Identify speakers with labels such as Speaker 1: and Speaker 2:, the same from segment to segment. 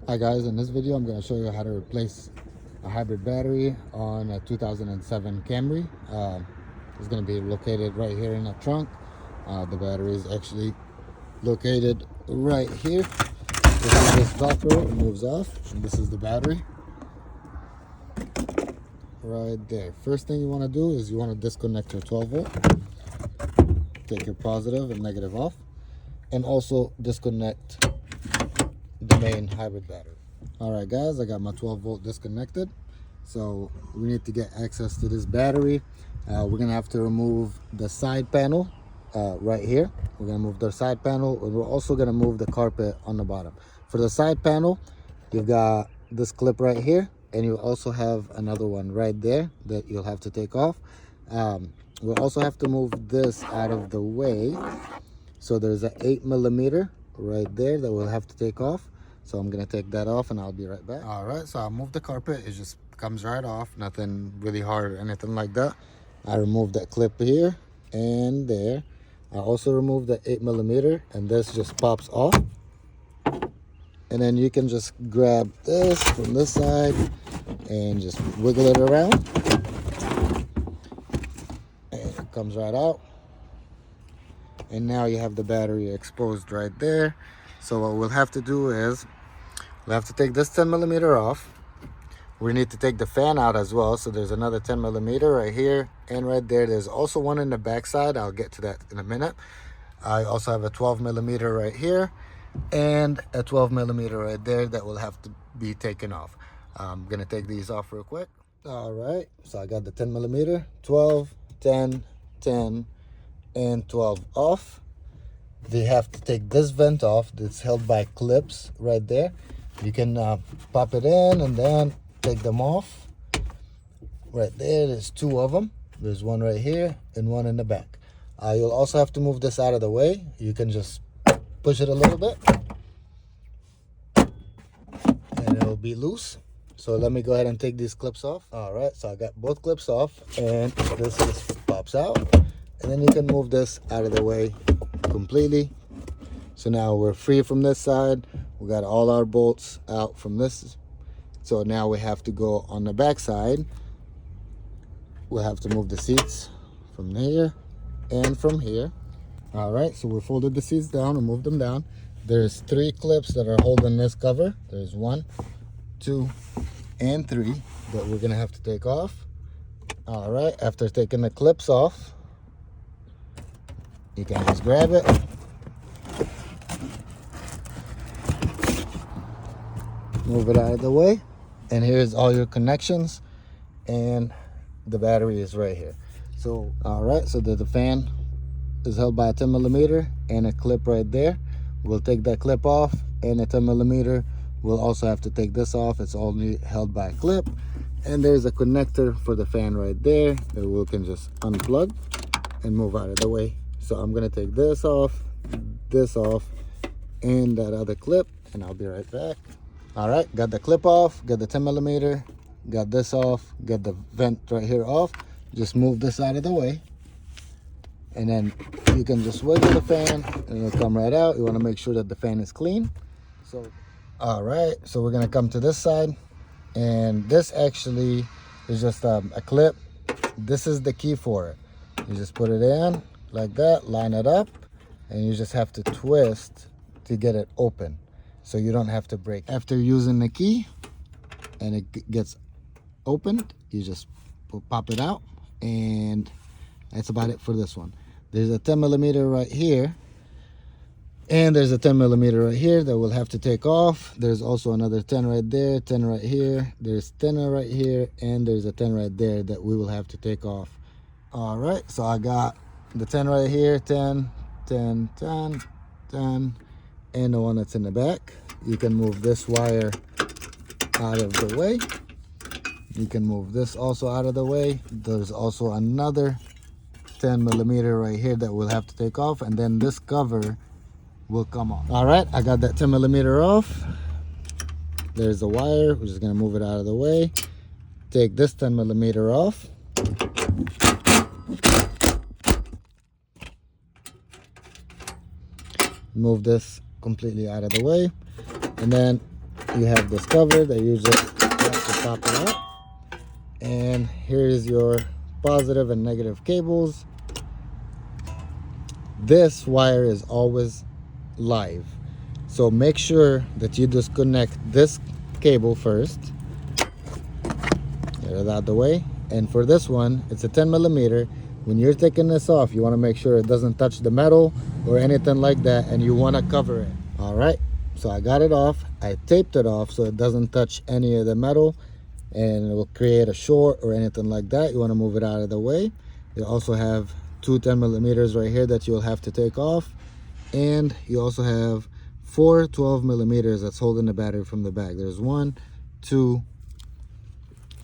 Speaker 1: Hi guys, in this video I'm going to show you how to replace a hybrid battery on a 2007 Camry. It's going to be located right here in the trunk. The battery is actually located right here. This is this velcro, it moves off, and this is the battery right there. First thing you want to do is you want to disconnect your 12 volt. Take your positive and negative off, and also disconnect the main hybrid battery. All right guys, I got my 12 volt disconnected, so we need to get access to this battery. We're gonna have to remove the side panel right here. We're gonna move the side panel, and we're also gonna move the carpet on the bottom. For the side panel, you've got this clip right here, and you also have another one right there that you'll have to take off. We'll also have to move this out of the way. So there's an 8mm right there that we'll have to take off. So I'm gonna take that off and I'll be right back. All right, so I moved the carpet. It just comes right off, nothing really hard or anything like that. I removed that clip here and there. I also removed the 8mm, and this just pops off. And then you can just grab this from this side and just wiggle it around. And it comes right out. And now you have the battery exposed right there. So what we'll have to do is we'll have to take this 10mm off. We need to take the fan out as well. So there's another 10mm right here and right there. There's also one in the back side. I'll get to that in a minute. I also have a 12mm right here and a 12mm right there that will have to be taken off. I'm gonna take these off real quick. All right, so I got the 10mm, 12, 10, 10, and 12 off. They have to take this vent off that's held by clips right there. You can pop it in and then take them off. Right there, there's two of them. There's one right here and one in the back. You'll also have to move this out of the way. You can just push it a little bit and it'll be loose. So let me go ahead and take these clips off. All right, so I got both clips off, and this just pops out. And then you can move this out of the way completely. So now we're free from this side. We got all our bolts out from this. So now we have to go on the back side. We'll have to move the seats from here and from here. All right, so we folded the seats down and moved them down. There's 3 clips that are holding this cover. There's 1, 2, and 3 that we're gonna have to take off. All right, after taking the clips off, you can just grab it, move it out of the way, and here's all your connections, and the battery is right here. So all right, so the fan is held by a 10mm and a clip right there. We'll take that clip off, and a 10mm. We'll also have to take this off. It's only held by a clip, and there's a connector for the fan right there that we can just unplug and move out of the way. So I'm gonna take this off, and that other clip, and I'll be right back. All right, got the clip off, got the 10mm, got this off, got the vent right here off. Just move this out of the way, and then you can just wiggle the fan and it'll come right out. You want to make sure that the fan is clean. So all right, so we're gonna come to this side, and this actually is just a clip. This is the key for it. You just put it in like that, line it up, and you just have to twist to get it open, so you don't have to break. After using the key and it gets opened, you just pop it out, and that's about it for this one. There's a 10mm right here, and there's a 10mm right here that we'll have to take off. There's also another 10 right there, 10 right here, there's 10 right here, and there's a 10 right there that we will have to take off. All right, so I got the 10 right here, 10, 10, 10, 10, and the one that's in the back. You can move this wire out of the way. You can move this also out of the way. There's also another 10mm right here that we'll have to take off, and then this cover will come off. All right, I got that 10mm off. There's the wire. We're just gonna move it out of the way. Take this 10mm off. Move this completely out of the way, and then you have this cover that you just have to pop it out. And here is your positive and negative cables. This wire is always live, so make sure that you disconnect this cable first. Get it out the way. And for this one, it's a 10 millimeter. When you're taking this off, you want to make sure it doesn't touch the metal or anything like that, and you want to cover it. All right, so I got it off. I taped it off so it doesn't touch any of the metal and it will create a short or anything like that. You want to move it out of the way. You also have two 10 millimeters right here that you'll have to take off, and you also have four 12 millimeters that's holding the battery from the back. There's 1, 2,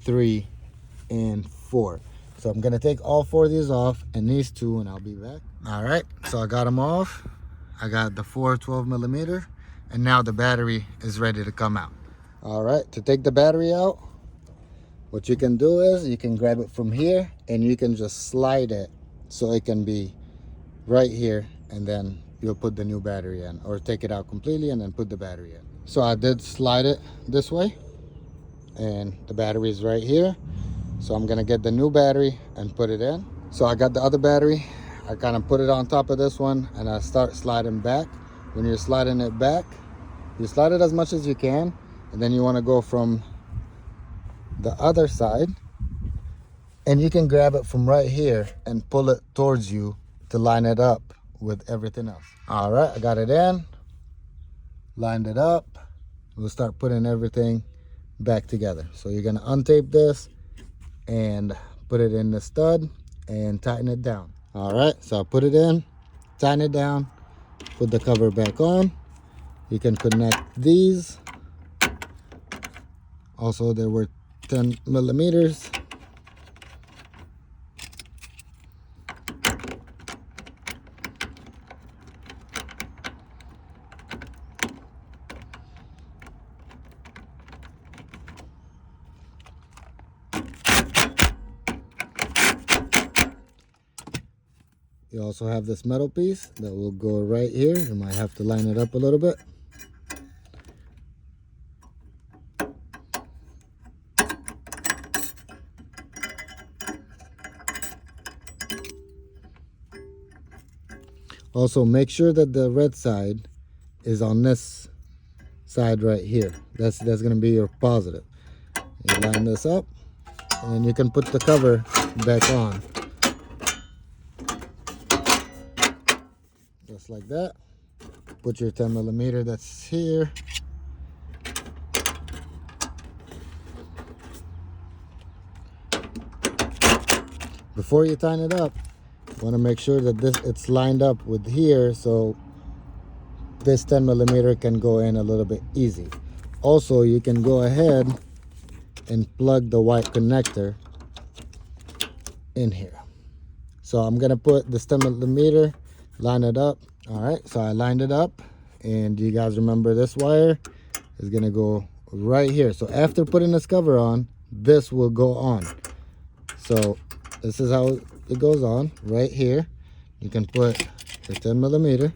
Speaker 1: 3, and 4. So I'm gonna take all 4 of these off and these 2, and I'll be back. All right, so I got them off. I got the 4 12 millimeter, and now the battery is ready to come out. All right, to take the battery out, what you can do is you can grab it from here and you can just slide it so it can be right here, and then you'll put the new battery in, or take it out completely and then put the battery in. So I did slide it this way, and the battery is right here. So I'm gonna get the new battery and put it in. So I got the other battery. I kind of put it on top of this one and I start sliding back. When you're sliding it back, you slide it as much as you can, and then you want to go from the other side, and you can grab it from right here and pull it towards you to line it up with everything else. All right, I got it in, lined it up. We'll start putting everything back together. So you're gonna untape this and put it in the stud and tighten it down. All right, so I put it in, tighten it down, put the cover back on. You can connect these. Also, there were 10 millimeters. You also have this metal piece that will go right here. You might have to line it up a little bit. Also, make sure that the red side is on this side right here. That's going to be your positive. You line this up, and you can put the cover back on. Just like that. Put your 10 millimeter that's here. Before you tighten it up, you want to make sure that it's lined up with here, so this 10 millimeter can go in a little bit easy. Also, you can go ahead and plug the white connector in here. So I'm gonna put this 10 millimeter, line it up. All right, so I lined it up, and you guys remember this wire is gonna go right here. So after putting this cover on, this will go on. So this is how it goes on right here. You can put the 10 millimeter,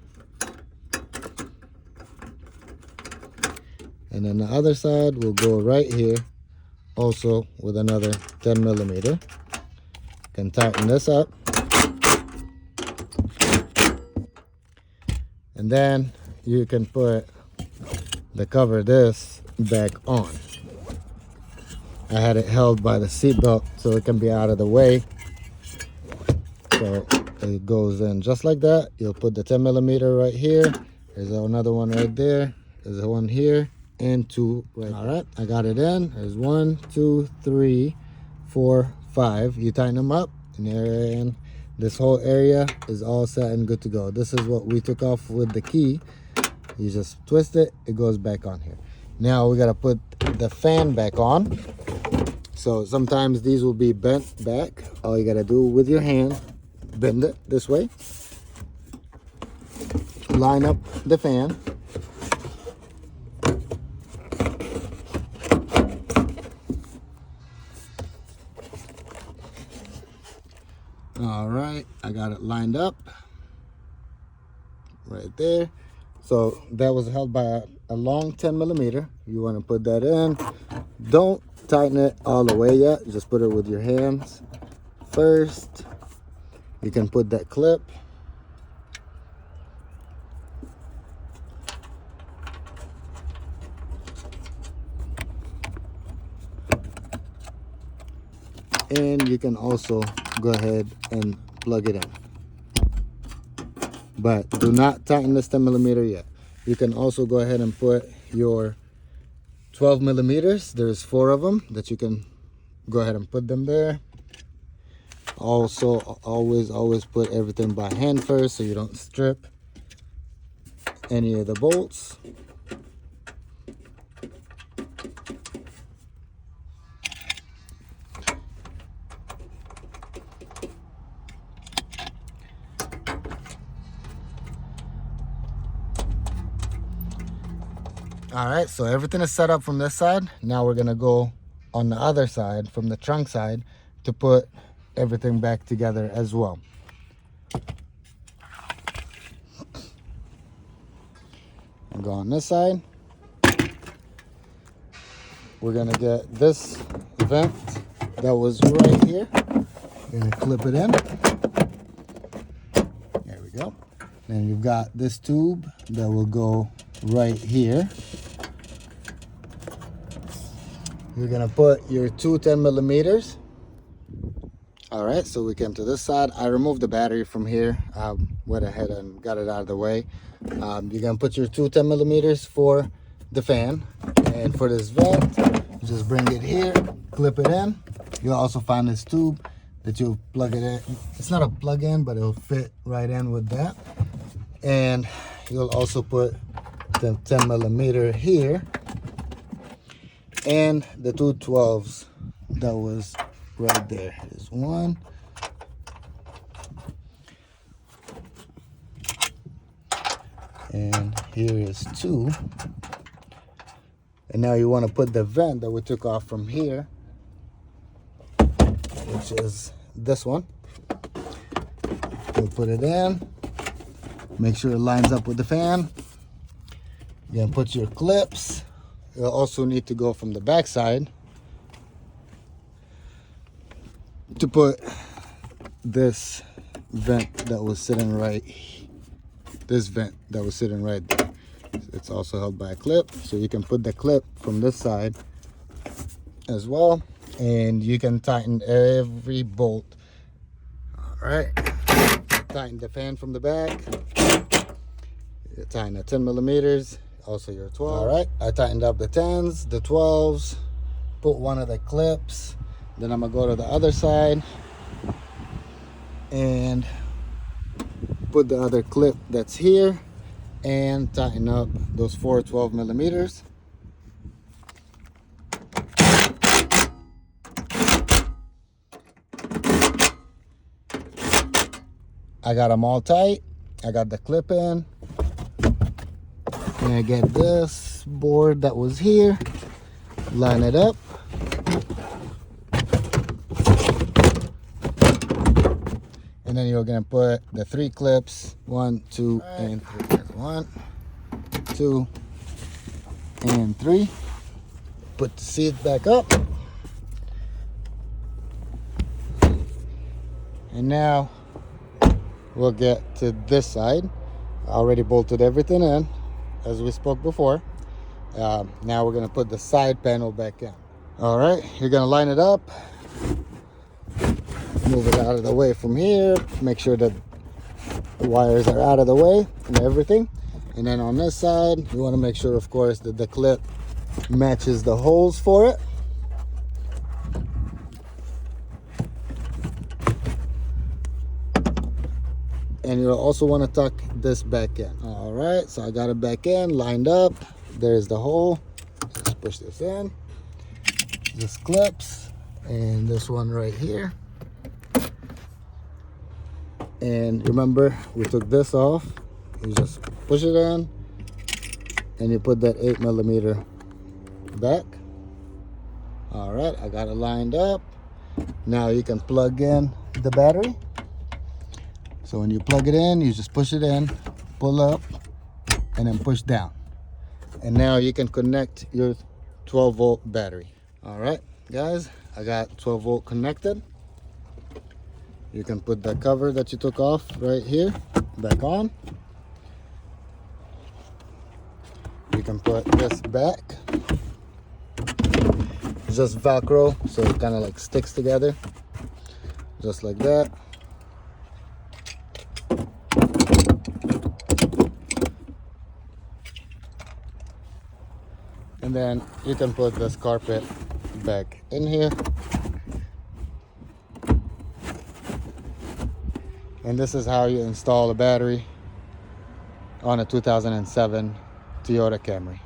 Speaker 1: and then the other side will go right here also with another 10 millimeter. You can tighten this up, and then you can put the cover this back on. I had it held by the seat belt so it can be out of the way. So it goes in just like that. You'll put the 10 millimeter right here. There's another one right there. There's one here and 2 right. All right, I got it in. There's 1, 2, 3, 4, 5. You tighten them up, and this whole area is all set and good to go. This is what we took off with the key. You just twist it, it goes back on here. Now we gotta put the fan back on. So sometimes these will be bent back. All you gotta do with your hand, bend it this way, line up the fan, all right, I got it lined up right there. So that was held by a long 10 millimeter. You want to put that in. Don't tighten it all the way yet. Just put it with your hands first. You can put that clip. And you can also go ahead and plug it in. But do not tighten this 10 millimeter yet. You can also go ahead and put your 12 millimeters. There's 4 of them that you can go ahead and put them there. Also, always put everything by hand first so you don't strip any of the bolts. All right, so everything is set up from this side. Now we're gonna go on the other side, from the trunk side, to put everything back together as well. And go on this side. We're gonna get this vent that was right here. We're gonna clip it in. There we go. And you've got this tube that will go right here. You're gonna put your two 10 millimeters. All right, so we came to this side. I removed the battery from here. Went ahead and got it out of the way. You're gonna put your two 10 millimeters for the fan. And for this vent, just bring it here, clip it in. You'll also find this tube that you'll plug it in. It's not a plug-in, but it'll fit right in with that. And you'll also put the 10 millimeter here and the two 12s that was right there. Here's one. And here is two. And now you want to put the vent that we took off from here, which is this one. You'll put it in. Make sure it lines up with the fan. You're gonna put your clips. You'll also need to go from the back side to put this vent that was sitting right, this vent that was sitting right there. It's also held by a clip, so you can put the clip from this side as well, and you can tighten every bolt. All right, tighten the fan from the back. You tighten the 10 millimeters, also your 12. All right, I tightened up the 10s, the 12s, put one of the clips. Then I'm gonna go to the other side and put the other clip that's here and tighten up those 4 12 millimeters. I got them all tight. I got the clip in. And I get this board that was here, line it up. And then you're gonna put the 3 clips, 1, 2, and 3. 1, 2, and 3. Put the seat back up. And now we'll get to this side. I already bolted everything in, as we spoke before. Now we're gonna put the side panel back in. All right, you're gonna line it up. Move it out of the way from here. Make sure that the wires are out of the way and everything. And then on this side, you want to make sure, of course, that the clip matches the holes for it. And you'll also want to tuck this back in. All right, so I got it back in, lined up. There's the hole. Just push this in. This clips, and this one right here. And remember, we took this off. You just push it in, and you put that 8 millimeter back. All right, I got it lined up. Now you can plug in the battery. So when you plug it in, you just push it in, pull up, and then push down. And now you can connect your 12-volt battery. All right, guys, I got 12-volt connected. You can put the cover that you took off right here back on. You can put this back. It's just Velcro, so it kind of like sticks together, just like that. And then you can put this carpet back in here. And this is how you install a battery on a 2007 Toyota Camry.